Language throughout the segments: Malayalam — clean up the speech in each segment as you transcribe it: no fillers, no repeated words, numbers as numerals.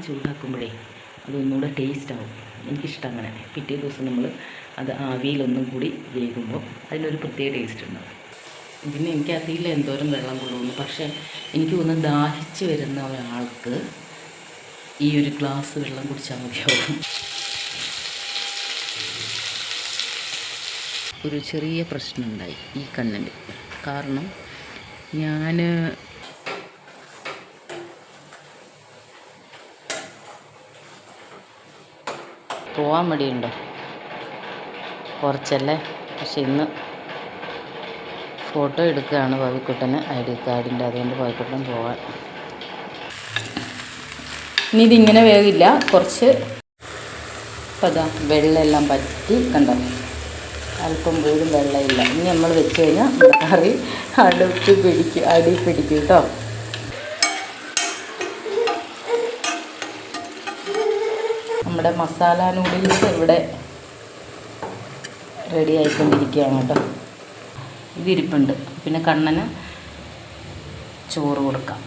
ചൂടാക്കുമ്പോഴേ അതൊന്നുകൂടെ ടേസ്റ്റ് ആവും. എനിക്കിഷ്ടം അങ്ങനെ. പിറ്റേ ദിവസം നമ്മൾ അത് ആവിയിലൊന്നും കൂടി വേകുമ്പോൾ അതിനൊരു പ്രത്യേക ടേസ്റ്റ് ഉണ്ടാവും. പിന്നെ എനിക്കറിയില്ല എന്തോരം വെള്ളം കൊള്ളുമെന്ന്. പക്ഷേ എനിക്ക് തോന്നുന്നു ദാഹിച്ച് വരുന്ന ഒരാൾക്ക് ഈ ഒരു ഗ്ലാസ് വെള്ളം കുടിച്ചാൽ മതിയാവും. ഒരു ചെറിയ പ്രശ്നമുണ്ടായി ഈ കണ്ണിന്. കാരണം ഞാൻ പോവാൻ മടിയുണ്ടോ കുറച്ചല്ലേ. പക്ഷെ ഇന്ന് ഫോട്ടോ എടുക്കുകയാണ് പവിക്കുട്ടന് ID കാർഡിൻ്റെ. അതുകൊണ്ട് പവിക്കുട്ടൻ പോവാൻ. ഇനി ഇതിങ്ങനെ വേകില്ല. കുറച്ച് അതാ വെള്ളമെല്ലാം പറ്റി കണ്ടോ, അല്പം പോലും വെള്ളമില്ല. ഇനി നമ്മൾ വെച്ച് കഴിഞ്ഞാൽ കറി അടി പിടിക്കും കേട്ടോ. നമ്മുടെ മസാല നൂഡിൽസ് ഇവിടെ റെഡി ആയിക്കൊണ്ടിരിക്കുകയാണ് കേട്ടോ. ഇതിരിപ്പുണ്ട്. പിന്നെ കണ്ണന് ചോറ് കൊടുക്കാം.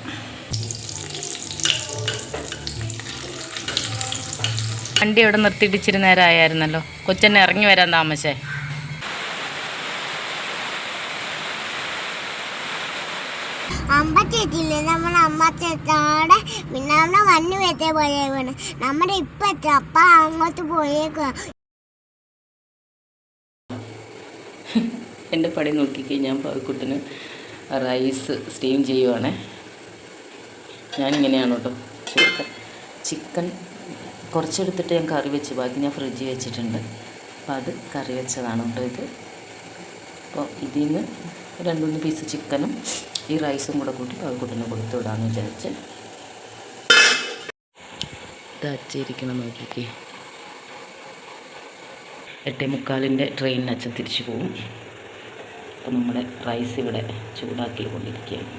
വണ്ടി അവിടെ നിർത്തിയിട്ട് ഇച്ചിരി നേരം ആയായിരുന്നല്ലോ. കൊച്ചെന്നെ ഇറങ്ങി വരാൻ താമസേ. അമ്പച്ചേച്ചില്ലേ, നമ്മുടെ അമ്മച്ചേച്ചോടെ പിന്നെ വന്നു വെച്ച പോലെ വേണം. നമ്മുടെ ഇപ്പൊ അപ്പ അങ്ങോട്ട് പോയേക്കുക. എൻ്റെ പടി നോക്കിക്കഴിഞ്ഞാൽ പവിക്കുട്ടന് റൈസ് സ്റ്റീം ചെയ്യുവാണേ. ഞാനിങ്ങനെയാണ് കേട്ടോ. ചിക്കൻ കുറച്ചെടുത്തിട്ട് ഞാൻ കറി വെച്ച്, ബാക്കി ഞാൻ ഫ്രിഡ്ജിൽ വെച്ചിട്ടുണ്ട്. അപ്പോൾ അത് കറി വെച്ചതാണ് കേട്ടോ ഇത്. അപ്പോൾ ഇതിൽ നിന്ന് 2-3 പീസ് ചിക്കനും ഈ റൈസും കൂടെ കൂട്ടി പവിക്കുട്ടന് കൊടുത്തു വിടാമെന്ന് വിചാരിച്ച്. ഇത് അച്ഛയിരിക്കണം നോക്കിക്കേ. 8:45 ട്രെയിനിന് അച്ഛൻ തിരിച്ചു പോകും. അപ്പോൾ നമ്മുടെ റൈസ് ഇവിടെ ചൂടാക്കി കൊണ്ടിരിക്കുകയാണ്.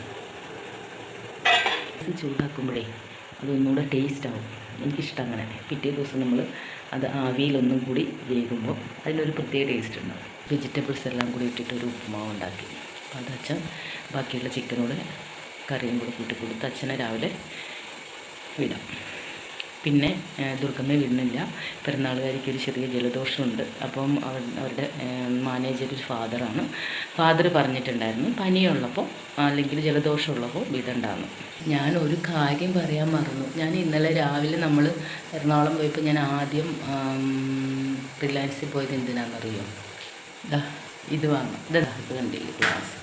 റൈസ് ചൂടാക്കുമ്പോഴേ അതൊന്നുകൂടെ ടേസ്റ്റ് ആവും. എനിക്കിഷ്ടം അങ്ങനെ. പിറ്റേ ദിവസം നമ്മൾ അത് ആവിയിലൊന്നും കൂടി വേകുമ്പോൾ അതിനൊരു പ്രത്യേക ടേസ്റ്റ് ഉണ്ടാവും. വെജിറ്റബിൾസ് എല്ലാം കൂടി ഇട്ടിട്ടൊരു ഉപ്പുമാവ് ഉണ്ടാക്കി. അപ്പോൾ അത് അച്ഛൻ ബാക്കിയുള്ള ചിക്കനോട് കറിയും കൂടെ കൂട്ടി കൊടുത്ത് അച്ഛനെ രാവിലെ വിടാം. പിന്നെ ദുർഗമ്മയെ വിടുന്നില്ല. പിറന്നാളുകാരിക്ക് ഒരു ചെറിയ ജലദോഷമുണ്ട്. അപ്പം അവരുടെ മാനേജർ ഒരു ഫാദറാണ്. ഫാദർ പറഞ്ഞിട്ടുണ്ടായിരുന്നു പനിയുള്ളപ്പോൾ അല്ലെങ്കിൽ ജലദോഷമുള്ളപ്പോൾ വിടണ്ടാന്ന്. ഞാൻ ഒരു കാര്യം പറയാൻ മറന്നു. ഞാൻ ഇന്നലെ രാവിലെ നമ്മൾ എറണാകുളം പോയപ്പോൾ ഞാൻ ആദ്യം റിലയൻസിൽ പോയത് എന്തിനാണെന്നറിയോ? ഇത് വാങ്ങാം. ഇത് കണ്ടില്ല ഗ്ലാസ്.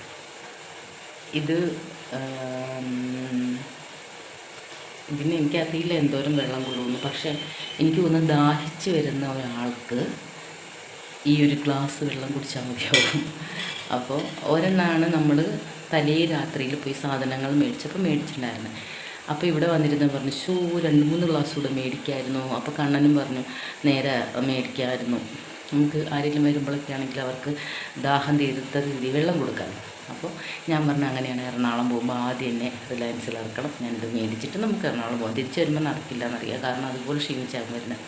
ഇതിന് എനിക്കറിയില്ല എന്തോരം വെള്ളം കൊള്ളുമെന്ന്. പക്ഷേ എനിക്ക് തോന്നുന്നു ദാഹിച്ച് വരുന്ന ഒരാൾക്ക് ഈ ഒരു ഗ്ലാസ് വെള്ളം കുടിച്ചാൽ മതിയാവും. അപ്പോൾ ഒരെണ്ണമാണ് നമ്മൾ തലേ രാത്രിയിൽ പോയി സാധനങ്ങൾ മേടിച്ചിട്ടുണ്ടായിരുന്നത്. അപ്പോൾ ഇവിടെ വന്നിരുന്ന് പറഞ്ഞു 2-3 ഗ്ലാസ് കൂടെ മേടിക്കായിരുന്നു. അപ്പോൾ കണ്ണനും പറഞ്ഞു നേരെ മേടിക്കാമായിരുന്നു, നമുക്ക് ആരെങ്കിലും വരുമ്പോഴൊക്കെ ആണെങ്കിൽ അവർക്ക് ദാഹം തീരുത്ത രീതി വെള്ളം കൊടുക്കാം. അപ്പോൾ ഞാൻ പറഞ്ഞു അങ്ങനെയാണ്, എറണാകുളം പോകുമ്പോൾ ആദ്യം എന്നെ റിലയൻസിൽ ഇറക്കണം, ഞാനിത് മേടിച്ചിട്ട് നമുക്ക് എറണാകുളം പോകാം. തിരിച്ച് വരുമ്പോൾ നടക്കില്ല എന്നറിയാം, കാരണം അതുപോലെ ക്ഷീണിച്ചാകും വരുന്നത്.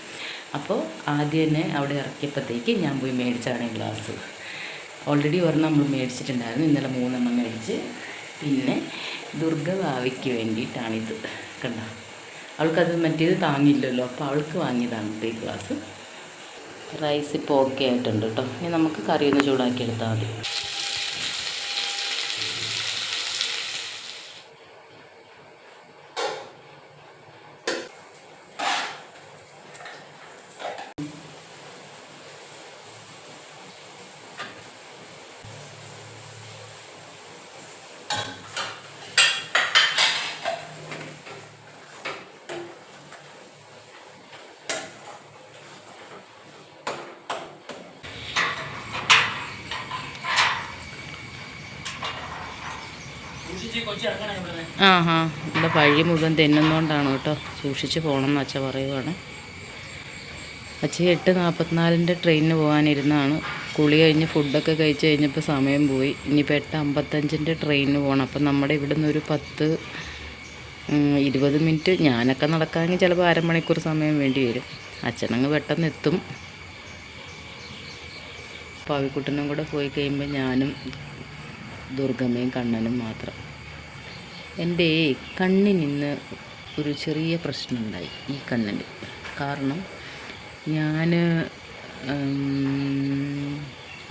അപ്പോൾ ആദ്യം എന്നെ അവിടെ ഇറക്കിയപ്പോഴത്തേക്ക് ഞാൻ പോയി മേടിച്ചാണ് ഈ ഗ്ലാസ്. ഓൾറെഡി ഒരെണ്ണം നമ്മൾ മേടിച്ചിട്ടുണ്ടായിരുന്നു. ഇന്നലെ 3 എണ്ണം മേടിച്ച്. പിന്നെ ദുർഗഭാവിക്ക് വേണ്ടിയിട്ടാണിത്. കണ്ട, അവൾക്കത് മറ്റേത് താങ്ങില്ലല്ലോ, അപ്പോൾ അവൾക്ക് വാങ്ങിയതാണ് ഈ ഗ്ലാസ്. റൈസ് ഇപ്പോൾ ഓക്കെ ആയിട്ടുണ്ട് കേട്ടോ. ഇനി നമുക്ക് കറി ഒന്ന് ചൂടാക്കി എടുത്താൽ മതി. ഇവിടെ വഴി മുഴുവൻ തെന്നുന്നതുകൊണ്ടാണ് കേട്ടോ. സൂക്ഷിച്ച് പോകണം എന്ന് അച്ഛ പറയുവാണ്. അച്ഛ 8:44 ട്രെയിനിന് പോകാനിരുന്നതാണ്. കുളി കഴിഞ്ഞ് ഫുഡൊക്കെ കഴിച്ച് കഴിഞ്ഞപ്പോൾ സമയം പോയി. ഇനിയിപ്പോൾ 8:55 ട്രെയിനിന് പോകണം. അപ്പം നമ്മുടെ ഇവിടെ നിന്ന് ഒരു 10-20 മിനിറ്റ്, ഞാനൊക്കെ നടക്കാമെങ്കിൽ ചിലപ്പോൾ അരമണിക്കൂർ സമയം വേണ്ടി വരും. അച്ഛനങ്ങ് പെട്ടെന്ന് എത്തും. പവിക്കുട്ടനും കൂടെ പോയി കഴിയുമ്പോൾ ഞാനും ദുർഗമ്മയും കണ്ണനും മാത്രം. എൻ്റെ കണ്ണിനിന്ന് ഒരു ചെറിയ പ്രശ്നമുണ്ടായി ഈ കണ്ണിന്. കാരണം ഞാൻ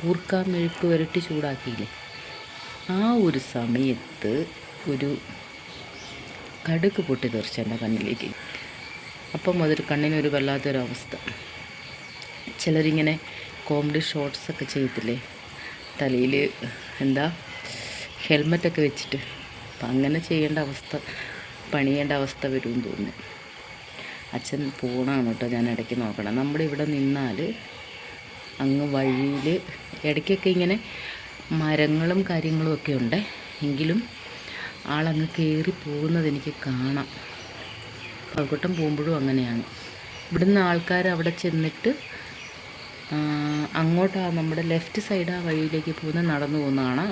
കൂർക്ക മെഴുക്ക് വരട്ടി ചൂടാക്കിയില്ലേ, ആ ഒരു സമയത്ത് ഒരു കടുക് പൊട്ടി തെറിച്ച എൻ്റെ കണ്ണിലേക്ക്. അപ്പം അതൊരു കണ്ണിനൊരു വല്ലാത്തൊരവസ്ഥ. ചിലരിങ്ങനെ കോമഡി ഷോർട്സൊക്കെ ചെയ്യത്തില്ലേ, തലയിൽ ഹെൽമെറ്റൊക്കെ വെച്ചിട്ട്, അപ്പം അങ്ങനെ പണിയേണ്ട അവസ്ഥ വരുമെന്ന് തോന്നുന്നു. അച്ഛൻ പോകണമെന്ന് കേട്ടോ, ഞാൻ ഇടയ്ക്ക് നോക്കണം. നമ്മുടെ ഇവിടെ നിന്നാൽ അങ്ങ് വഴിയിൽ ഇടയ്ക്കൊക്കെ ഇങ്ങനെ മരങ്ങളും കാര്യങ്ങളും ഒക്കെ ഉണ്ട്, എങ്കിലും ആളങ്ങ് കയറി പോകുന്നത് എനിക്ക് കാണാം. പകുട്ടം പോകുമ്പോഴും അങ്ങനെയാണ്. ഇവിടുന്ന് ആൾക്കാർ അവിടെ ചെന്നിട്ട് അങ്ങോട്ടാണ് നമ്മുടെ ലെഫ്റ്റ് സൈഡ് ആ വഴിയിലേക്ക് പോകുന്ന നടന്നു പോകുന്നതാണ്.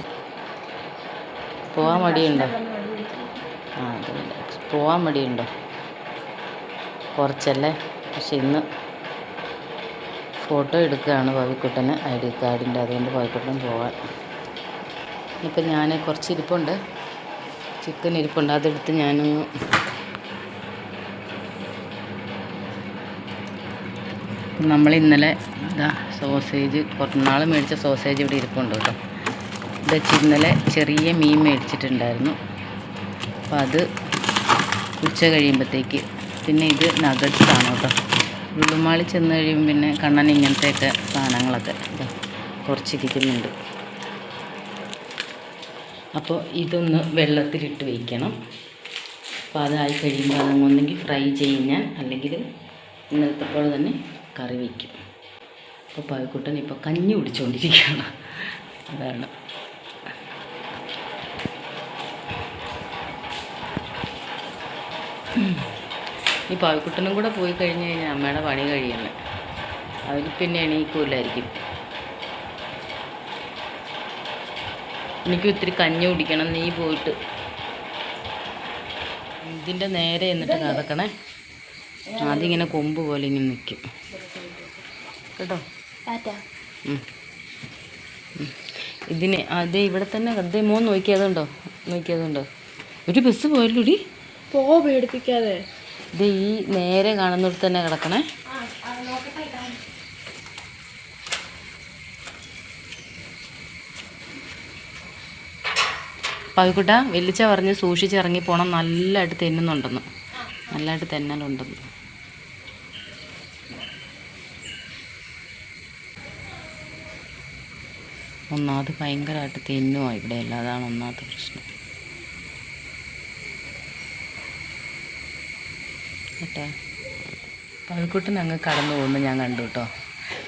പോകാൻ മടിയുണ്ടോ? അതല്ല, പോകാൻ മടിയുണ്ടോ? കുറച്ചല്ലേ. പക്ഷെ ഇന്ന് ഫോട്ടോ എടുക്കുകയാണ് പവിക്കുട്ടന് ID കാർഡിൻ്റെ, അതുകൊണ്ട് പവിക്കുട്ടൻ പോകാൻ. ഇപ്പം ഞാൻ കുറച്ച് ഇരിപ്പുണ്ട്, ചിക്കൻ ഇരിപ്പുണ്ട്, അതെടുത്ത് ഞാനൊന്ന് നമ്മൾ ഇന്നലെ സോസേജ് കുറച്ച് നാൾ മേടിച്ച സോസേജ് ഇവിടെ ഇരിപ്പുണ്ട് കേട്ടോ. ഇത് ഇന്നലെ ചെറിയ മീൻ മേടിച്ചിട്ടുണ്ടായിരുന്നു, അപ്പോൾ അത് ഉച്ച കഴിയുമ്പോഴത്തേക്ക്. പിന്നെ ഇത് നഗറ്റ്സാണ് കേട്ടോ. ഉള്ളുമാളി ചെന്ന് കഴിയുമ്പോൾ പിന്നെ കണ്ണൻ ഇങ്ങനത്തെയൊക്കെ സാധനങ്ങളൊക്കെ കുറച്ചിരിക്കുന്നുണ്ട്. അപ്പോൾ ഇതൊന്ന് വെള്ളത്തിലിട്ട് വയ്ക്കണം. അപ്പോൾ അതായി കഴിയുമ്പോൾ അതൊന്നെങ്കിൽ ഫ്രൈ ചെയ്യാൻ, അല്ലെങ്കിൽ ഇന്നലത്തെ പോലെ തന്നെ കറി വയ്ക്കും. അപ്പോൾ പവിക്കുട്ടൻ ഇപ്പോൾ കഞ്ഞി കുടിച്ചുകൊണ്ടിരിക്കുകയാണ്. അതാണ്. ഈ പവിക്കുട്ടനും കൂടെ പോയി കഴിഞ്ഞ് കഴിഞ്ഞാൽ അമ്മയുടെ പണി കഴിയുന്നത്. അവർ പിന്നെ എണീക്കൂലായിരിക്കും. എനിക്കും ഇത്തിരി കഞ്ഞി കുടിക്കണം. നീ പോയിട്ട് ഇതിൻ്റെ നേരെ എന്നിട്ട് കറക്കണേ. ആദ്യം ഇങ്ങനെ കൊമ്പ് പോലെ ഇങ്ങനെ നിൽക്കും കേട്ടോ. ഇതിന് അതേ ഇവിടെ തന്നെ അതേ മോൻ നോക്കിയതുണ്ടോ ഒരു ബസ് പോയല്ലോടി. പേടിപ്പിക്കാതെ ഇത് ഈ നേരെ കാണുന്നിടത്ത് തന്നെ കിടക്കണേ. പവിക്കുട്ട വെല്ലിച്ച പറഞ്ഞ് സൂക്ഷിച്ചിറങ്ങി പോകണം, നല്ലതായിട്ട് തെന്നുന്നുണ്ടെന്ന്, നല്ലതായിട്ട് തെന്നലുണ്ടെന്ന്. ഒന്നാമത് ഭയങ്കരമായിട്ട് തെന്നുവാ ഇവിടെ എല്ലാം, അതാണ് ഒന്നാമത്തെ പ്രശ്നം കേട്ടോ. പവിക്കുട്ടൻ അങ്ങ് കടന്നു പോകുന്നു ഞാൻ കണ്ടു കേട്ടോ.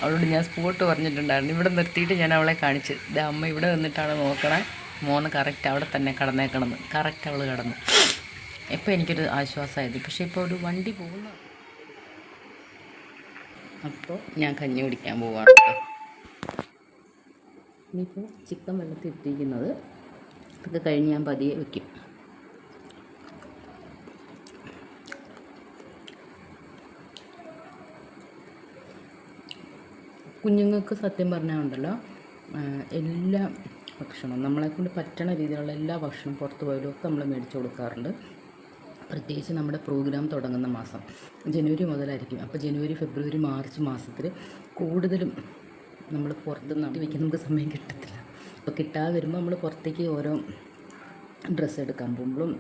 അവളോട് ഞാൻ സ്പോട്ട് പറഞ്ഞിട്ടുണ്ടായിരുന്നു. ഇവിടെ നിർത്തിയിട്ട് ഞാൻ അവളെ കാണിച്ച്, അമ്മ ഇവിടെ നിന്നിട്ടാണ് നോക്കണേ, മോന് കറക്റ്റ് അവിടെ തന്നെ കടന്നേക്കണമെന്ന്. കറക്റ്റ് അവൾ കടന്നു. ഇപ്പോൾ എനിക്കൊരു ആശ്വാസമായത്. പക്ഷേ ഇപ്പോൾ ഒരു വണ്ടി പോകുന്നു. അപ്പോൾ ഞാൻ കഞ്ഞി കുടിക്കാൻ പോവാണ് കേട്ടോ. ഇനിയിപ്പോൾ ചിക്കൻ വെള്ളത്തിൽ ഇട്ടിരിക്കുന്നത് ഇതൊക്കെ കഴിഞ്ഞ് ഞാൻ പതിയെ വയ്ക്കും. കുഞ്ഞുങ്ങൾക്ക് സത്യം പറഞ്ഞാൽ ഉണ്ടല്ലോ, എല്ലാ ഭക്ഷണവും നമ്മളെക്കൊണ്ട് പറ്റണ രീതിയിലുള്ള എല്ലാ ഭക്ഷണവും പുറത്ത് പോയാലും ഒക്കെ നമ്മൾ മേടിച്ച് കൊടുക്കാറുണ്ട്. പ്രത്യേകിച്ച് നമ്മുടെ പ്രോഗ്രാം തുടങ്ങുന്ന മാസം ജനുവരി മുതലായിരിക്കും. അപ്പോൾ ജനുവരി, ഫെബ്രുവരി, മാർച്ച് മാസത്തിൽ കൂടുതലും നമ്മൾ പുറത്ത് നട്ടി വയ്ക്കാൻ നമുക്ക് സമയം കിട്ടത്തില്ല. അപ്പോൾ കിട്ടാതെ വരുമ്പോൾ നമ്മൾ പുറത്തേക്ക് ഓരോ ഡ്രസ്സ് എടുക്കാൻ പോകുമ്പോഴും,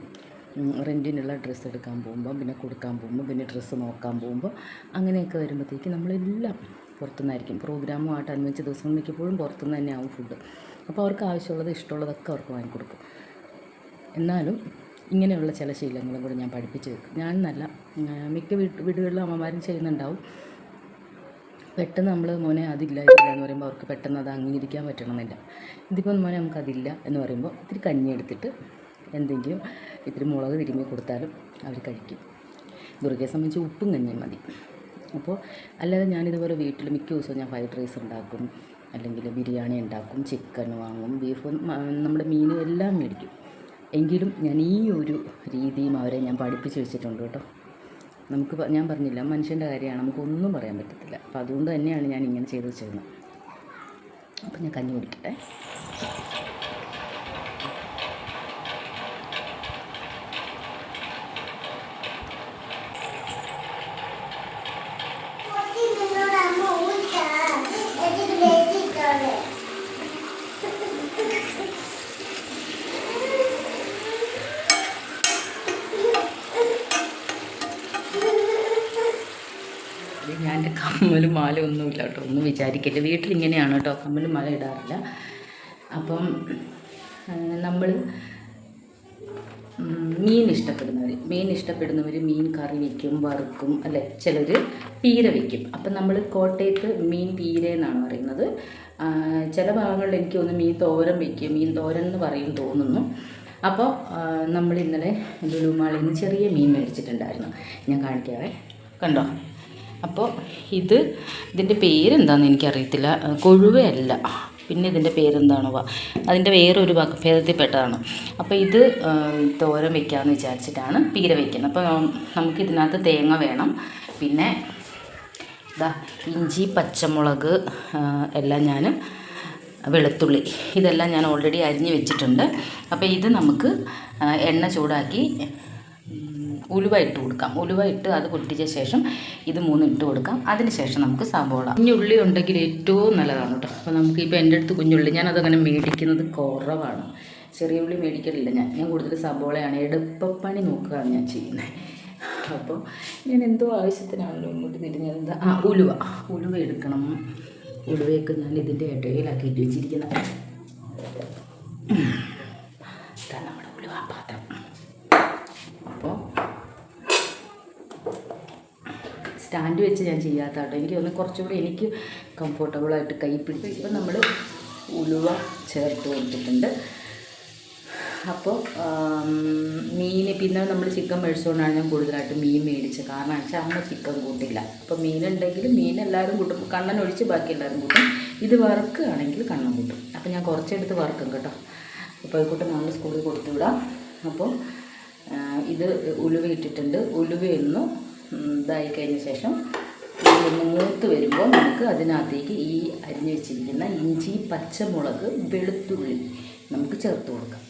റെൻറ്റിനുള്ള ഡ്രസ്സ് എടുക്കാൻ പോകുമ്പോൾ, പിന്നെ കൊടുക്കാൻ പോകുമ്പോൾ, പിന്നെ ഡ്രസ്സ് നോക്കാൻ പോകുമ്പോൾ, അങ്ങനെയൊക്കെ വരുമ്പോഴത്തേക്ക് നമ്മളെല്ലാം പുറത്തുനിന്നായിരിക്കും. പ്രോഗ്രാമുമായിട്ട് അനുബന്ധിച്ച ദിവസം മിക്കപ്പോഴും പുറത്തുനിന്ന് തന്നെയാവും ഫുഡ്. അപ്പോൾ അവർക്ക് ആവശ്യമുള്ളത് ഇഷ്ടമുള്ളതൊക്കെ അവർക്ക് വാങ്ങിക്കൊടുക്കും. എന്നാലും ഇങ്ങനെയുള്ള ചില ശീലങ്ങളും കൂടെ ഞാൻ പഠിപ്പിച്ച് വെക്കും. ഞാൻ നല്ല മിക്ക വീടുകളിലും അമ്മമാരും ചെയ്യുന്നുണ്ടാവും. പെട്ടെന്ന് നമ്മൾ മോനെ അതില്ല ഇതില്ല എന്ന് പറയുമ്പോൾ അവർക്ക് പെട്ടെന്ന് അത് അംഗീകരിക്കാൻ പറ്റണമെന്നില്ല. ഇതിപ്പോൾ മോനെ നമുക്കതില്ല എന്ന് പറയുമ്പോൾ ഇത്തിരി കഞ്ഞി എടുത്തിട്ട് എന്തെങ്കിലും ഇത്തിരി മുളക് തിരുമ്മി കൊടുത്താലും അവർ കഴിക്കും. ദുർഗയെ സംബന്ധിച്ച് ഉപ്പും കഞ്ഞിയും മതി. അപ്പോൾ അല്ലാതെ ഞാനിതുപോലെ വീട്ടിൽ മിക്ക ദിവസവും ഞാൻ ഫ്രൈഡ് റൈസ് ഉണ്ടാക്കും, അല്ലെങ്കിൽ ബിരിയാണി ഉണ്ടാക്കും, ചിക്കൻ വാങ്ങും, ബീഫ്, നമ്മുടെ മീൻ എല്ലാം മേടിക്കും. എങ്കിലും ഞാൻ ഈ ഒരു രീതിയും അവരെ ഞാൻ പഠിപ്പിച്ച് വെച്ചിട്ടുണ്ട് കേട്ടോ. ഞാൻ പറഞ്ഞില്ല, മനുഷ്യൻ്റെ കാര്യമാണ്, നമുക്കൊന്നും പറയാൻ പറ്റത്തില്ല. അപ്പോൾ അതുകൊണ്ട് തന്നെയാണ് ഞാൻ ഇങ്ങനെ ചെയ്ത് വെച്ചിരുന്നത്. അപ്പം ഞാൻ കഞ്ഞി കുടിക്കട്ടെ. ഞാൻ എൻ്റെ കമ്മലും മാല ഒന്നുമില്ല കേട്ടോ, ഒന്നും വിചാരിക്കില്ല. വീട്ടിലിങ്ങനെയാണ് കേട്ടോ, കമ്മലും മാല ഇടാറില്ല. അപ്പം നമ്മൾ മീൻ ഇഷ്ടപ്പെടുന്നവർ മീൻ കറി വയ്ക്കും, വറുക്കും, അല്ലേ, ചിലർ പീര വയ്ക്കും. അപ്പം നമ്മൾ കോട്ടയത്ത് മീൻ പീര എന്നാണ് പറയുന്നത്. ചില ഭാഗങ്ങളിൽ എനിക്ക് തോന്നുന്നു മീൻ തോരൻ വയ്ക്കും, മീൻ തോരൻ എന്ന് പറയും തോന്നുന്നു. അപ്പോൾ നമ്മൾ ഇന്നലെ ലുലു മാളിൽ നിന്ന് ചെറിയ മീൻ മേടിച്ചിട്ടുണ്ടായിരുന്നു. ഞാൻ കാണിക്കാവേ, കണ്ടോ. അപ്പോൾ ഇതിൻ്റെ പേരെന്താണെന്ന് എനിക്കറിയത്തില്ല. കൊഴുവയല്ല, പിന്നെ ഇതിൻ്റെ പേരെന്താണോ, അതിൻ്റെ വേറൊരു ഭേദത്തിൽപ്പെട്ടതാണ്. അപ്പോൾ ഇത് തോരൻ വയ്ക്കാമെന്ന് വിചാരിച്ചിട്ടാണ് പീര വയ്ക്കുന്നത്. അപ്പോൾ നമുക്കിതിനകത്ത് തേങ്ങ വേണം, പിന്നെ ഇഞ്ചി, പച്ചമുളക് എല്ലാം ഞാൻ, വെളുത്തുള്ളി, ഇതെല്ലാം ഞാൻ ഓൾറെഡി അരിഞ്ഞ് വെച്ചിട്ടുണ്ട്. അപ്പോൾ ഇത് നമുക്ക് എണ്ണ ചൂടാക്കി ഉലുവ ഇട്ട് കൊടുക്കാം. ഉലുവ ഇട്ട് അത് പൊട്ടിച്ച ശേഷം ഇത് 3 ഇട്ട് കൊടുക്കാം. അതിന് ശേഷം നമുക്ക് സവോള, കുഞ്ഞുള്ളി ഉണ്ടെങ്കിൽ ഏറ്റവും നല്ലതാണ് കേട്ടോ. അപ്പോൾ നമുക്ക് ഇപ്പോൾ എൻ്റെ അടുത്ത് കുഞ്ഞുള്ളി, ഞാനതങ്ങനെ മേടിക്കുന്നത് കുറവാണ്, ചെറിയ ഉള്ളി മേടിക്കലില്ല. ഞാൻ കൂടുതൽ സവോളയാണ്, എളുപ്പപ്പണി നോക്കുകയാണ് ഞാൻ ചെയ്യുന്നത്. അപ്പോൾ ഞാൻ എന്തോ ആവശ്യത്തിനാണല്ലോ ഇങ്ങോട്ട് തിരിഞ്ഞത്. ഉലുവ എടുക്കണം. ഉലുവയൊക്കെ ഞാൻ ഇതിൻ്റെ ഇടയിലാക്കിയിട്ട് വെച്ചിരിക്കുന്നത്. നമ്മുടെ ഉലുവ പാത്രം. അപ്പോൾ സ്റ്റാൻഡ് വെച്ച് ഞാൻ ചെയ്യാത്ത കേട്ടോ, എനിക്ക് തോന്നുന്നു കുറച്ചുകൂടി എനിക്ക് കംഫർട്ടബിളായിട്ട് കൈ പിടിച്ച്. ഇപ്പം നമ്മൾ ഉലുവ ചേർത്ത് കൊടുത്തിട്ടുണ്ട്. അപ്പോൾ മീൻ, പിന്നെ നമ്മൾ ചിക്കൻ മേടിച്ചുകൊണ്ടാണ് ഞാൻ കൂടുതലായിട്ട് മീൻ മേടിച്ചത്. കാരണം വെച്ചാൽ അമ്മ ചിക്കൻ കൂട്ടില്ല. അപ്പോൾ മീനുണ്ടെങ്കിൽ മീൻ എല്ലാവരും കൂട്ടും, കണ്ണൻ ഒഴിച്ച് ബാക്കി എല്ലാവരും കൂട്ടും. ഇത് വറുക്കുകയാണെങ്കിൽ കണ്ണൻ കൂട്ടും. അപ്പോൾ ഞാൻ കുറച്ചെടുത്ത് വറുക്കും കേട്ടോ. അപ്പോൾ അതുകൂട്ട് നമ്മൾ സ്കൂളിൽ കൊടുത്തു വിടാം. അപ്പോൾ ഇത് ഉലുവ ഇട്ടിട്ടുണ്ട്. ഉലുവയൊന്ന് ഇതായി കഴിഞ്ഞ ശേഷം ഇതൊന്ന് മൂത്ത് വരുമ്പോൾ നമുക്ക് അതിനകത്തേക്ക് ഈ അരിഞ്ഞ് വെച്ചിരിക്കുന്ന ഇഞ്ചി, പച്ചമുളക്, വെളുത്തുള്ളി നമുക്ക് ചേർത്ത് കൊടുക്കാം.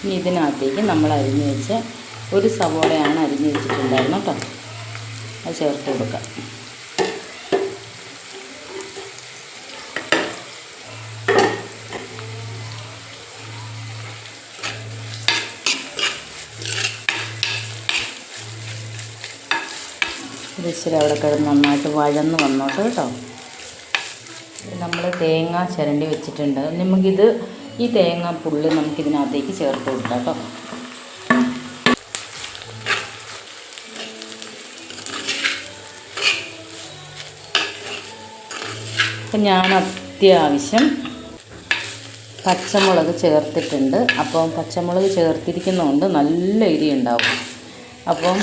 ഇനി ഇതിനകത്തേക്ക് നമ്മൾ അരിഞ്ഞ് വെച്ച ഒരു സവോളയാണ് അരിഞ്ഞ് വെച്ചിട്ടുണ്ടായിരുന്നു കേട്ടോ, അത് ചേർത്ത് കൊടുക്കാം. ഇത് ഇച്ചിരി അവിടെ കിടന്ന് നന്നായിട്ട് വഴന്ന് വന്നോട്ട് കേട്ടോ. നമ്മൾ തേങ്ങ ചിരണ്ടി വെച്ചിട്ടുണ്ട്. നമുക്കിത് ഈ തേങ്ങ പുള്ളി നമുക്കിതിനകത്തേക്ക് ചേർത്ത് കൊടുക്കാം കേട്ടോ. അപ്പം ഞാൻ അത്യാവശ്യം പച്ചമുളക് ചേർത്തിട്ടുണ്ട്. അപ്പം പച്ചമുളക് ചേർത്തിരിക്കുന്നതുകൊണ്ട് നല്ല എരി ഉണ്ടാവും. അപ്പം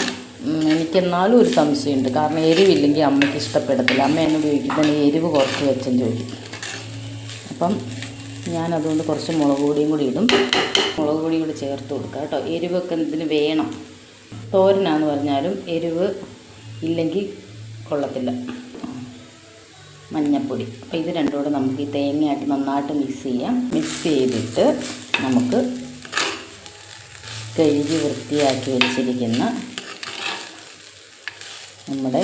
എനിക്കെന്നാലും ഒരു സംശയമുണ്ട്, കാരണം എരിവില്ലെങ്കിൽ അമ്മയ്ക്ക് ഇഷ്ടപ്പെടത്തില്ല. അമ്മ എന്നെ ഉപയോഗിക്കുന്ന എരിവ് കുറച്ച് വെച്ചെന്ന് ചോദിക്കും. അപ്പം ഞാനതുകൊണ്ട് കുറച്ച് മുളക് പൊടിയും കൂടി ഇടും. മുളക് പൊടിയും കൂടി ചേർത്ത് കൊടുക്കുക കേട്ടോ. എരിവൊക്കെ ഇതിന് വേണം. തോരനാന്ന് പറഞ്ഞാലും എരിവ് ഇല്ലെങ്കിൽ കൊള്ളത്തില്ല. മഞ്ഞൾപ്പൊടി. അപ്പോൾ ഇത് രണ്ടും കൂടെ നമുക്ക് ഈ തേങ്ങയായിട്ട് നന്നായിട്ട് മിക്സ് ചെയ്യാം. മിക്സ് ചെയ്തിട്ട് നമുക്ക് കഴുകി വൃത്തിയാക്കി വെച്ചിരിക്കുന്ന നമ്മുടെ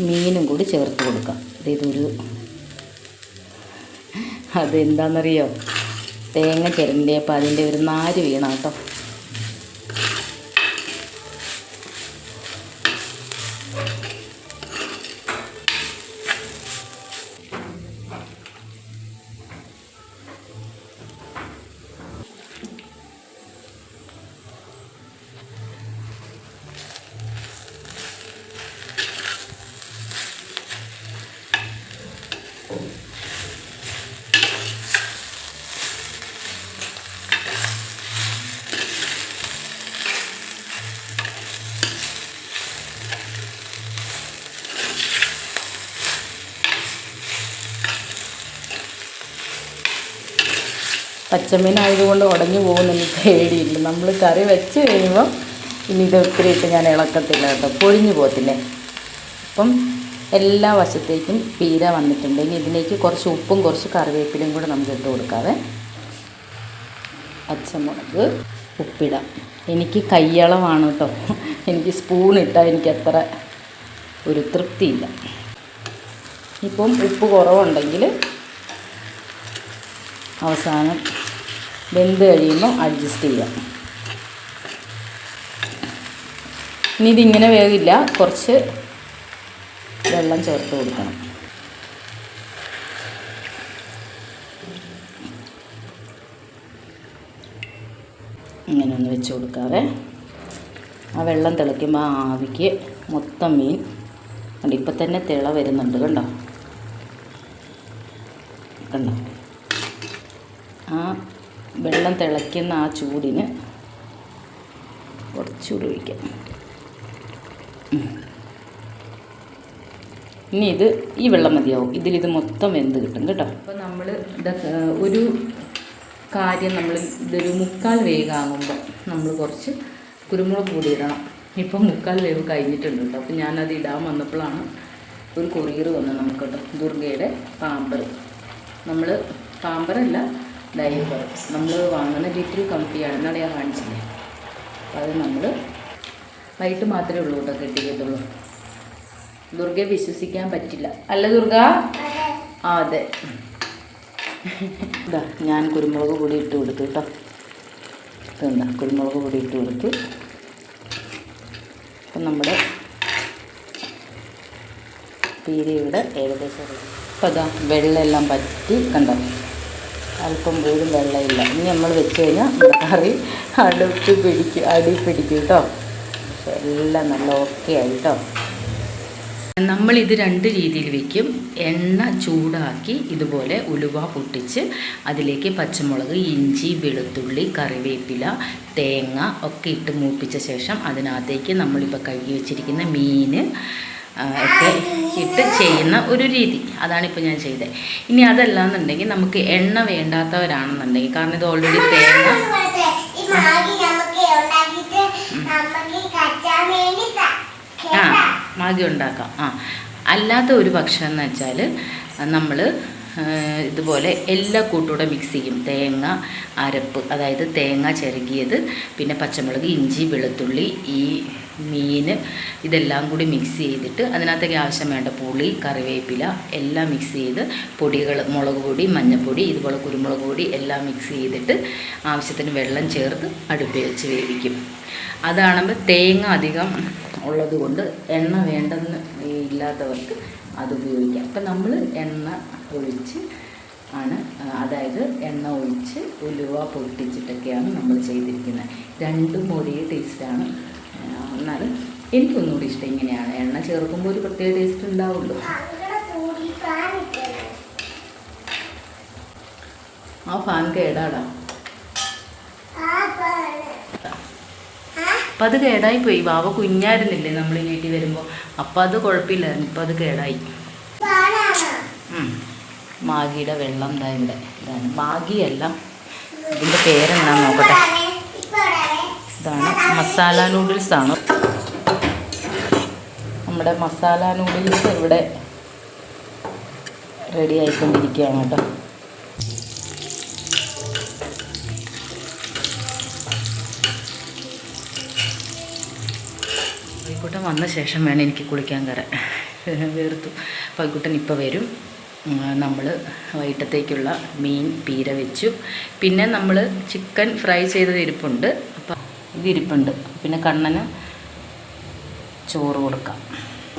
മീനും കൂടി ചേർത്ത് കൊടുക്കാം. അതെന്താണെന്നറിയോ, തേങ്ങ ചിരണ്ടിയപ്പോൾ അതിൻ്റെ ഒരു നാര് വീണ കേട്ടോ. പച്ചമീനായതുകൊണ്ട് ഉടഞ്ഞു പോകുന്ന എനിക്ക് പേടിയില്ല. നമ്മൾ കറി വെച്ച് കഴിയുമ്പം ഇനി ഇത് ഒത്തിരി ഇട്ട് ഞാൻ ഇളക്കത്തില്ല കേട്ടോ, പൊഴിഞ്ഞു പോകത്തില്ലേ. അപ്പം എല്ലാ വശത്തേക്കും പീര വന്നിട്ടുണ്ട്. ഇനി ഇതിലേക്ക് കുറച്ച് ഉപ്പും കുറച്ച് കറിവേപ്പിലയും കൂടെ നമുക്ക് ഇട്ട് കൊടുക്കാവേ. പച്ചമുളക്, ഉപ്പിടാം. എനിക്ക് കയ്യളവാണ് കേട്ടോ, എനിക്ക് സ്പൂണിട്ടാൽ എനിക്ക് അത്ര ഒരു തൃപ്തിയില്ല. ഇപ്പം ഉപ്പ് കുറവുണ്ടെങ്കിൽ അവസാനം വെന്ത് കഴിയുമ്പോൾ അഡ്ജസ്റ്റ് ചെയ്യാം. ഇനി ഇതിങ്ങനെ വേവില്ല, കുറച്ച് വെള്ളം ചേർത്ത് കൊടുക്കണം. ഇങ്ങനെ ഒന്ന് വെച്ച് കൊടുക്കാവേ. ആ വെള്ളം തിളയ്ക്കുമ്പോൾ ആ ആവിക്ക് മൊത്തം മീൻ കണ്ടോ, ഇപ്പം തന്നെ തിള വരുന്നുണ്ട്. കണ്ടോ കണ്ടോ, ആ വെള്ളം തിളയ്ക്കുന്ന ആ ചൂടിന് കുറച്ചുകൂടി ഒഴിക്കാം. ഇനി ഈ വെള്ളം മതിയാവും. ഇതിലിത് മൊത്തം വെന്ത് കിട്ടും കേട്ടോ. അപ്പോൾ നമ്മൾ ഇതൊക്കെ ഒരു കാര്യം, ഇതൊരു 3/4 വേവാകുമ്പോൾ നമ്മൾ കുറച്ച് കുരുമുളക് പൊടി ഇടണം. ഇപ്പം 3/4 വേവ് കഴിഞ്ഞിട്ടുണ്ട് കേട്ടോ. അപ്പോൾ ഞാനത് ഇടാൻ വന്നപ്പോഴാണ് ഒരു കൊറിയർ വന്നത് നമുക്ക് കേട്ടോ. ദുർഗയുടെ പാമ്പർ, നമ്മൾ പാമ്പറല്ല ഡൈപ്പർ നമ്മൾ വാങ്ങുന്ന ലിറ്റിൽ കമ്പിയാണ്, എന്നാണ് ഞാൻ കാണിച്ചില്ലേ. അപ്പോൾ അത് നമ്മൾ വൈകിട്ട് മാത്രമേ ഉള്ളൂ കേട്ടോ കിട്ടിയിട്ടുള്ളൂ. ദുർഗയെ വിശ്വസിക്കാൻ പറ്റില്ല, അല്ല ദുർഗ? ആ അതെ. ഇതാ ഞാൻ കുരുമുളക് പൊടി ഇട്ട് കൊടുത്തു കേട്ടോ. ഇതെന്താ കുരുമുളക് പൊടി ഇട്ട് കൊടുത്തു. അപ്പം നമ്മുടെ പീരയുടെ ഏകദേശം അപ്പം അതാ വെള്ളമെല്ലാം പറ്റി കണ്ടോ, അല്പം പോലും വെള്ളമില്ല. ഇനി നമ്മൾ വെച്ച് കഴിഞ്ഞാൽ കറി അടി പിടിക്കും കേട്ടോ. പക്ഷെ എല്ലാം നല്ല ഓക്കെ ആയി കേട്ടോ. നമ്മളിത് 2 രീതിയിൽ വയ്ക്കും. എണ്ണ ചൂടാക്കി ഇതുപോലെ ഉലുവ പൊട്ടിച്ച് അതിലേക്ക് പച്ചമുളക്, ഇഞ്ചി, വെളുത്തുള്ളി, കറിവേപ്പില, തേങ്ങ ഒക്കെ ഇട്ട് മൂപ്പിച്ച ശേഷം അതിനകത്തേക്ക് നമ്മളിപ്പോൾ കഴുകി വെച്ചിരിക്കുന്ന മീൻ ഒക്കെ ഇട്ട് ചെയ്യുന്ന ഒരു രീതി. അതാണിപ്പോൾ ഞാൻ ചെയ്തത്. ഇനി അതല്ലാന്നുണ്ടെങ്കിൽ നമുക്ക് എണ്ണ വേണ്ടാത്തവരാണെന്നുണ്ടെങ്കിൽ, കാരണം ഇത് ഓൾറെഡി തേങ്ങ മാഗി ഉണ്ടാക്കാം. അല്ലാത്ത ഒരു പക്ഷം എന്ന് വെച്ചാൽ നമ്മൾ ഇതുപോലെ എല്ലാ കൂട്ടൂടെ മിക്സ് ചെയ്യും. തേങ്ങ അരപ്പ്, അതായത് തേങ്ങ ചിരകിയത്, പിന്നെ പച്ചമുളക്, ഇഞ്ചി, വെളുത്തുള്ളി, ഈ മീൻ, ഇതെല്ലാം കൂടി മിക്സ് ചെയ്തിട്ട് അതിനകത്തേക്ക് ആവശ്യം വേണ്ട പുളി, കറിവേപ്പില എല്ലാം മിക്സ് ചെയ്ത് പൊടികൾ, മുളക് പൊടി, മഞ്ഞൾപ്പൊടി, ഇതുപോലെ കുരുമുളക് പൊടി എല്ലാം മിക്സ് ചെയ്തിട്ട് ആവശ്യത്തിന് വെള്ളം ചേർത്ത് അടുപ്പിൽ വെച്ച് വേവിക്കും. അതാണെങ്കിൽ തേങ്ങ അധികം ഉള്ളത് കൊണ്ട് എണ്ണ വേണ്ടെന്ന് ഇല്ലാത്തവർക്ക് അത് ഉപയോഗിക്കാം. അപ്പം നമ്മൾ എണ്ണ ഒഴിച്ച് ആണ്, അതായത് എണ്ണ ഒഴിച്ച് ഉലുവ പൊട്ടിച്ചിട്ടൊക്കെയാണ് നമ്മൾ ചെയ്തിരിക്കുന്നത്. രണ്ടും ഒരേ ടേസ്റ്റാണ്. എന്നാലും എനിക്കൊന്നുകൂടി ഇഷ്ടം ഇങ്ങനെയാണ്. എണ്ണ ചേർക്കുമ്പോൾ ഒരു പ്രത്യേക ടേസ്റ്റ് ഉണ്ടാവുമല്ലോ. ആ ഫാൻ കേടാടാ, അപ്പം അത് കേടായിപ്പോയി. വാവ കുഞ്ഞായിരുന്നില്ലേ നമ്മൾ വീട്ടിൽ വരുമ്പോൾ, അപ്പം അത് കുഴപ്പമില്ലായിരുന്നു. ഇപ്പം അത് കേടായി. മാഗിയുടെ വെള്ളം ഇതാ ഇവിടെ. ഇതാണ് മാഗിയല്ല, ഇതിൻ്റെ പേരെന്താണെന്ന് നോക്കട്ടെ. ഇതാണ് മസാല നൂഡിൽസാണ്. നമ്മുടെ മസാല നൂഡിൽസ് ഇവിടെ റെഡി ആയിക്കൊണ്ടിരിക്കുകയാണ് കേട്ടോ. പൈക്കുട്ടൻ വന്ന ശേഷം വേണം എനിക്ക് കുളിക്കാൻ കയറാൻ. വേർത്തു. പൈക്കുട്ടൻ ഇപ്പോൾ വരും. നമ്മൾ വൈകിട്ടത്തേക്കുള്ള മീൻ പീര വെച്ചു. പിന്നെ നമ്മൾ ചിക്കൻ ഫ്രൈ ചെയ്തത് ഇരിപ്പുണ്ട്. അപ്പം ഇതിരിപ്പുണ്ട്. പിന്നെ കണ്ണന് ചോറ് കൊടുക്കാം.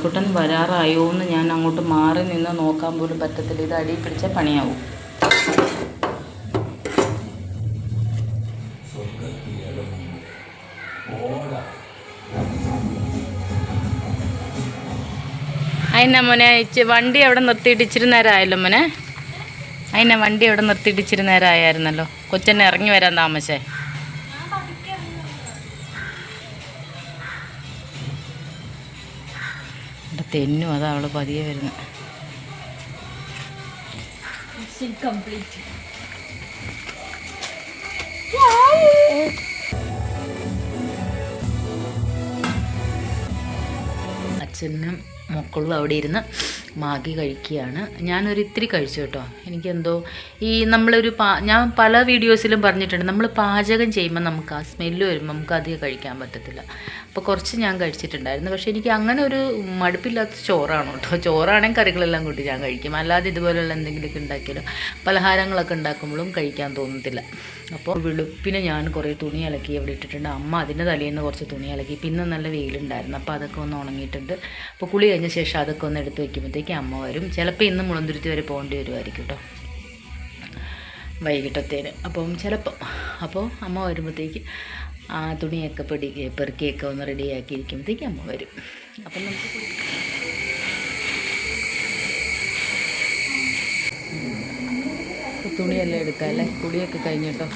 കുട്ടൻ വരാറായോ എന്ന് ഞാൻ അങ്ങോട്ട് മാറി നിന്ന് നോക്കാൻ പോലും പറ്റത്തില്ല. ഇത് അടിയിൽ പിടിച്ച പണിയാവും. അതിനാ മോനെ വണ്ടി അവിടെ നിർത്തിയിട്ട് ഇച്ചിരി നേരം ആയല്ലോ മോനെ. അതിനാ വണ്ടി അവിടെ നിർത്തിയിട്ട് ഇച്ചിരി നേരം ആയായിരുന്നല്ലോ. കൊച്ചെന്നെ ഇറങ്ങി വരാൻ താമസേ. ഇവിടെ തെന്നും അതാ അവള് പതിയെ വരുന്നത്. അച്ഛനും മക്കളും അവിടെ ഇരുന്ന് മാഗി കഴിക്കുകയാണ്. ഞാനൊരു ഇത്തിരി കഴിച്ചു കേട്ടോ. എനിക്കെന്തോ ഞാൻ പല വീഡിയോസിലും പറഞ്ഞിട്ടുണ്ട്, നമ്മൾ പാചകം ചെയ്യുമ്പോൾ നമുക്ക് ആ സ്മെല്ല് വരുമ്പോൾ നമുക്ക് അധികം കഴിക്കാൻ പറ്റത്തില്ല. അപ്പോൾ കുറച്ച് ഞാൻ കഴിച്ചിട്ടുണ്ടായിരുന്നു. പക്ഷേ എനിക്ക് അങ്ങനെ ഒരു മടുപ്പില്ലാത്ത ചോറാണ് കേട്ടോ. ചോറാണെങ്കിൽ കറികളെല്ലാം കൂട്ടി ഞാൻ കഴിക്കും. അല്ലാതെ ഇതുപോലെയുള്ള എന്തെങ്കിലുമൊക്കെ ഉണ്ടാക്കിയാലും പലഹാരങ്ങളൊക്കെ ഉണ്ടാക്കുമ്പോഴും കഴിക്കാൻ തോന്നത്തില്ല. അപ്പോൾ വെളുപ്പിനെ ഞാൻ കുറേ തുണി അലക്കി അവിടെ ഇട്ടിട്ടുണ്ട്. അമ്മ അതിൻ്റെ തലേന്ന് കുറച്ച് തുണി അലക്കി. പിന്നെ നല്ല വെയിലുണ്ടായിരുന്നു, അപ്പോൾ അതൊക്കെ ഒന്ന് ഉണങ്ങിയിട്ടുണ്ട്. അപ്പോൾ കുളി കഴിഞ്ഞ ശേഷം അതൊക്കെ ഒന്ന് എടുത്ത് വയ്ക്കുമ്പോഴത്തേക്ക് അമ്മ വരും. ചിലപ്പോൾ ഇന്ന് മുളന്തുരുത്തി വരെ പോകേണ്ടി വരുമായിരിക്കും കേട്ടോ, വൈകിട്ടത്തേന്. അപ്പോൾ അമ്മ വരുമ്പോഴത്തേക്ക് ആ തുണിയൊക്കെ പെറുക്കിയൊക്കെ ഒന്ന് റെഡിയാക്കിയിരിക്കുമ്പോഴത്തേക്ക് അമ്മ വരും. അപ്പം നമുക്ക് തുണിയെല്ലാം എടുക്കാം അല്ലേ, കുളിയൊക്കെ കഴിഞ്ഞിട്ടോ.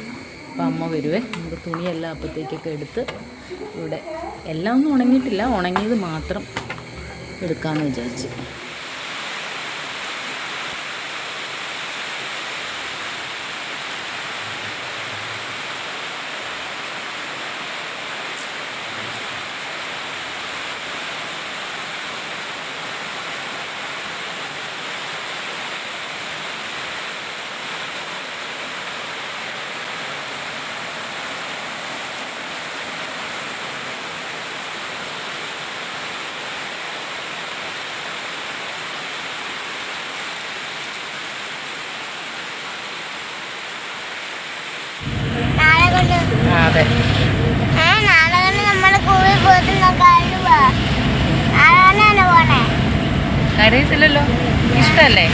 അപ്പോൾ അമ്മ വരുവേ, നമുക്ക് തുണിയെല്ലാം അപ്പോഴത്തേക്കൊക്കെ എടുത്ത് ഇവിടെ എല്ലാം ഒന്നും ഉണങ്ങിയിട്ടില്ല, ഉണങ്ങിയത് മാത്രം എടുക്കാമെന്ന് വിചാരിച്ചു. അതെ, നാളെ കൊണ്ട് നമ്മള് കൂടി പോകുന്ന പോണേ. അറിയത്തില്ലല്ലോ, ഇഷ്ടമല്ലേ?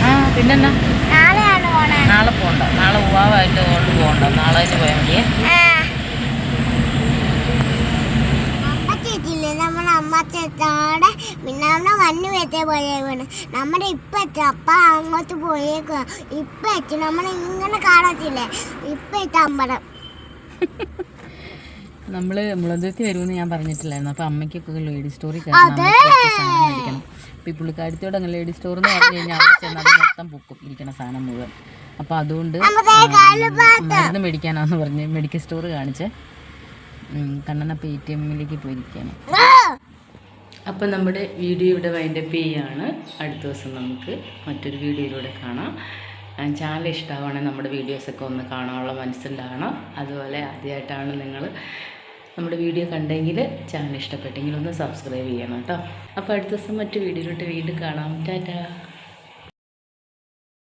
ആ പിന്നെന്നാ, നാളെയാണ് പോണേ. നാളെ പോകണ്ട, നാളെ ഉവാവായിട്ട് കൊണ്ട് പോകണ്ട, നാളെ പോയാൽ മതിയേ. ചേച്ചില്ലേ നമ്മളെ അമ്മ ചേച്ചാടെ പിന്നെ വന്നു വെച്ചേ പോയേക്കാണ്. നമ്മുടെ ഇപ്പം എത്തും, അപ്പം അങ്ങോട്ട് പോയേക്കുക. ഇപ്പം എത്തും, നമ്മൾ ഇങ്ങനെ കാണത്തില്ലേ, ഇപ്പം എത്തും അമ്പലം. നമ്മൾ മുളന്തുരുത്തി വരുമെന്ന് ഞാൻ പറഞ്ഞിട്ടില്ലായിരുന്നു. അപ്പോൾ അമ്മയ്ക്കൊക്കെ ലേഡി സ്റ്റോറിൽ മേടിക്കണം. അപ്പോൾ ഈ പുള്ളിക്കാരത്തിയോട് അങ്ങനെ ലേഡി സ്റ്റോർ എന്ന് പറഞ്ഞു കഴിഞ്ഞാൽ അവിടെ ചെന്നാൽ മൊത്തം പൊക്കും ഇരിക്കണ സാധനം മുഴുവൻ. അപ്പോൾ അതുകൊണ്ട് മരുന്ന് മേടിക്കാനാന്ന് പറഞ്ഞ് മെഡിക്കൽ സ്റ്റോർ കാണിച്ച് കണ്ണനപ്പോൾ ATMയിലേക്ക് പോയിരിക്കുകയാണ്. അപ്പോൾ നമ്മുടെ വീഡിയോ ഇവിടെ വൈൻഡപ്പ് ചെയ്യുകയാണ്. അടുത്ത ദിവസം നമുക്ക് മറ്റൊരു വീഡിയോയിലൂടെ കാണാം. ചാനൽ ഇഷ്ടമാവുകയാണെങ്കിൽ നമ്മുടെ വീഡിയോസൊക്കെ ഒന്ന് കാണാനുള്ള മനസ്സുണ്ടാകണം. അതുപോലെ ആദ്യമായിട്ടാണ് നിങ്ങൾ നമ്മുടെ വീഡിയോ കണ്ടെങ്കിൽ ചാനൽ ഇഷ്ടപ്പെട്ടെങ്കിൽ ഒന്ന് സബ്സ്ക്രൈബ് ചെയ്യണം കേട്ടോ. അപ്പോൾ അടുത്ത ദിവസം മറ്റു വീഡിയോയിലോട്ട് വീണ്ടും കാണാം. ടാറ്റാ.